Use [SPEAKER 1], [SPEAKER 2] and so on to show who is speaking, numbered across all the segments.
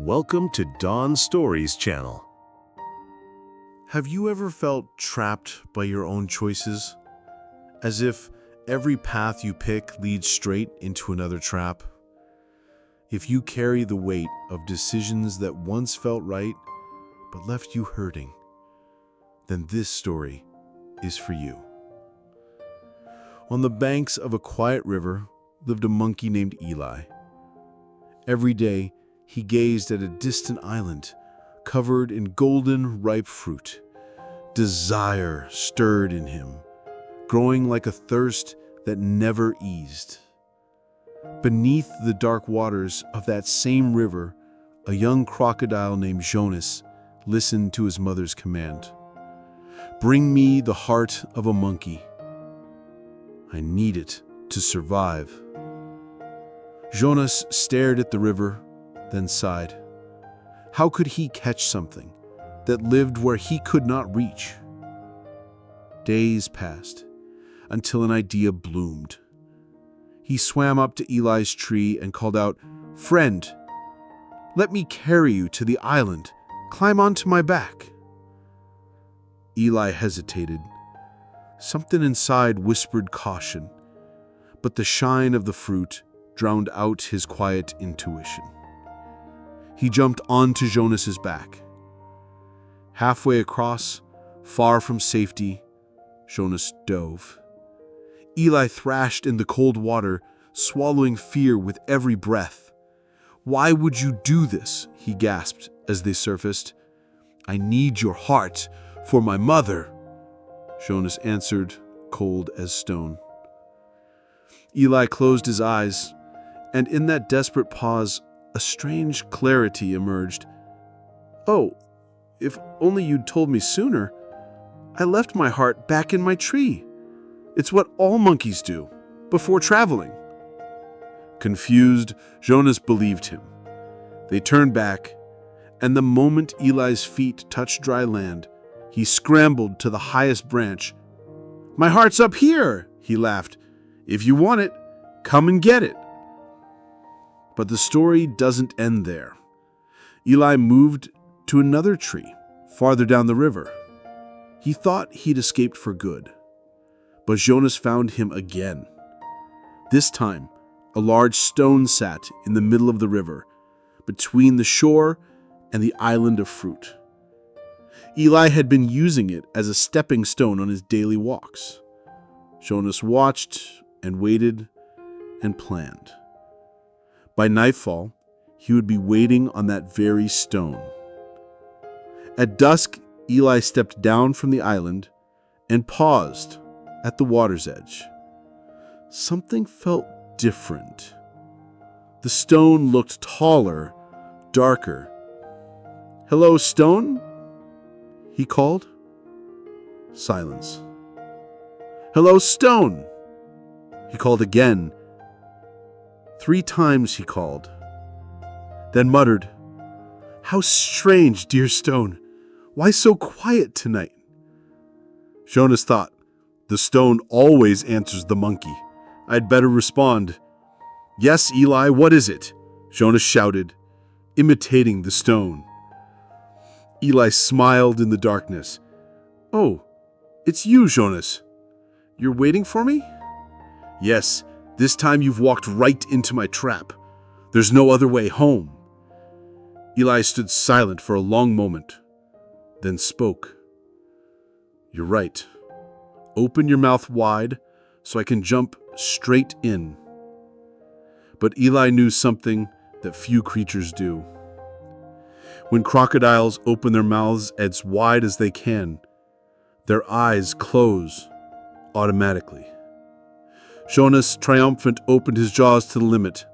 [SPEAKER 1] Welcome to Dawn Stories channel.
[SPEAKER 2] Have you ever felt trapped by your own choices? As if every path you pick leads straight into another trap? If you carry the weight of decisions that once felt right but left you hurting, then this story is for you. On the banks of a quiet river lived a monkey named Eli. Every day, he gazed at a distant island covered in golden, ripe fruit. Desire stirred in him, growing like a thirst that never eased. Beneath the dark waters of that same river, a young crocodile named Jonas listened to his mother's command. "Bring me the heart of a monkey. I need it to survive." Jonas stared at the river, then sighed. How could he catch something that lived where he could not reach? Days passed until an idea bloomed. He swam up to Eli's tree and called out, "Friend, let me carry you to the island. Climb onto my back." Eli hesitated. Something inside whispered caution, but the shine of the fruit drowned out his quiet intuition. He jumped onto Jonas's back. Halfway across, far from safety, Jonas dove. Eli thrashed in the cold water, swallowing fear with every breath. "Why would you do this?" he gasped as they surfaced. "I need your heart for my mother," Jonas answered, cold as stone. Eli closed his eyes, and in that desperate pause, a strange clarity emerged. "Oh, if only you'd told me sooner. I left my heart back in my tree. It's what all monkeys do before traveling." Confused, Jonas believed him. They turned back, and the moment Eli's feet touched dry land, he scrambled to the highest branch. "My heart's up here," he laughed. "If you want it, come and get it." But the story doesn't end there. Eli moved to another tree, farther down the river. He thought he'd escaped for good. But Jonas found him again. This time, a large stone sat in the middle of the river, between the shore and the island of fruit. Eli had been using it as a stepping stone on his daily walks. Jonas watched and waited and planned. By nightfall, he would be waiting on that very stone. At dusk, Eli stepped down from the island and paused at the water's edge. Something felt different. The stone looked taller, darker. "Hello, stone?" he called. Silence. "Hello, stone!" he called again. 3 times he called, then muttered, "How strange, dear stone. Why so quiet tonight?" Jonas thought, the stone always answers the monkey. I'd better respond. "Yes, Eli, what is it?" Jonas shouted, imitating the stone. Eli smiled in the darkness. "Oh, it's you, Jonas. You're waiting for me?" "Yes. This time you've walked right into my trap. There's no other way home." Eli stood silent for a long moment, then spoke. "You're right. Open your mouth wide so I can jump straight in." But Eli knew something that few creatures do. When crocodiles open their mouths as wide as they can, their eyes close automatically. Jonas, triumphant, opened his jaws to the limit,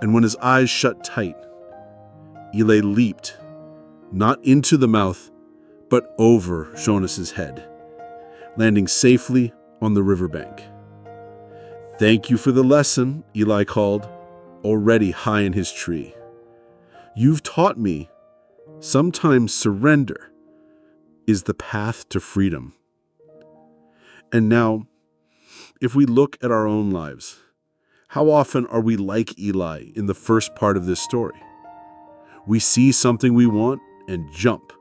[SPEAKER 2] and when his eyes shut tight, Eli leaped, not into the mouth, but over Jonas's head, landing safely on the riverbank. "Thank you for the lesson," Eli called, already high in his tree. "You've taught me sometimes surrender is the path to freedom." And now, if we look at our own lives, how often are we like Eli in the first part of this story? We see something we want and jump,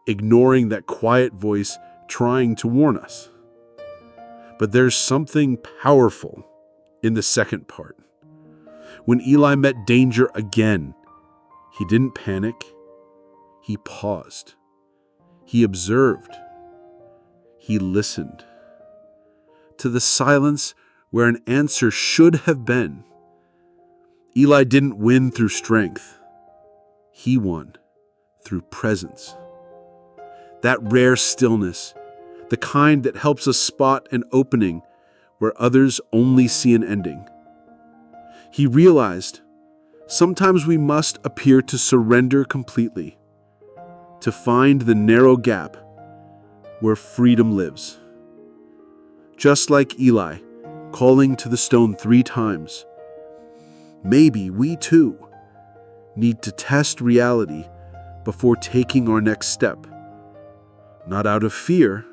[SPEAKER 2] ignoring that quiet voice trying to warn us. But there's something powerful in the second part. When Eli met danger again, he didn't panic. He paused. He observed. He listened. To the silence where an answer should have been. Eli didn't win through strength. He won through presence. That rare stillness, the kind that helps us spot an opening where others only see an ending. He realized sometimes we must appear to surrender completely, to find the narrow gap where freedom lives. Just like Eli calling to the stone 3 times, maybe we too need to test reality before taking our next step, not out of fear,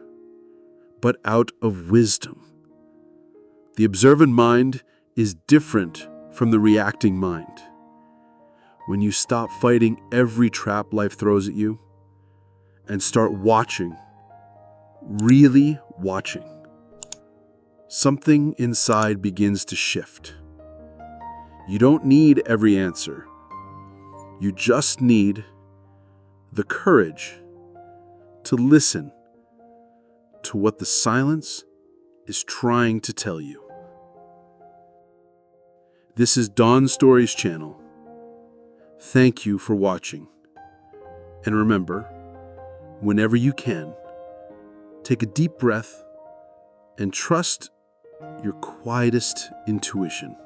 [SPEAKER 2] but out of wisdom. The observant mind is different from the reacting mind. When you stop fighting every trap life throws at you and start watching, really watching, something inside begins to shift. You don't need every answer. You just need the courage to listen to what the silence is trying to tell you. This is Dawn Stories channel. Thank you for watching. And remember, whenever you can, take a deep breath and trust your quietest intuition.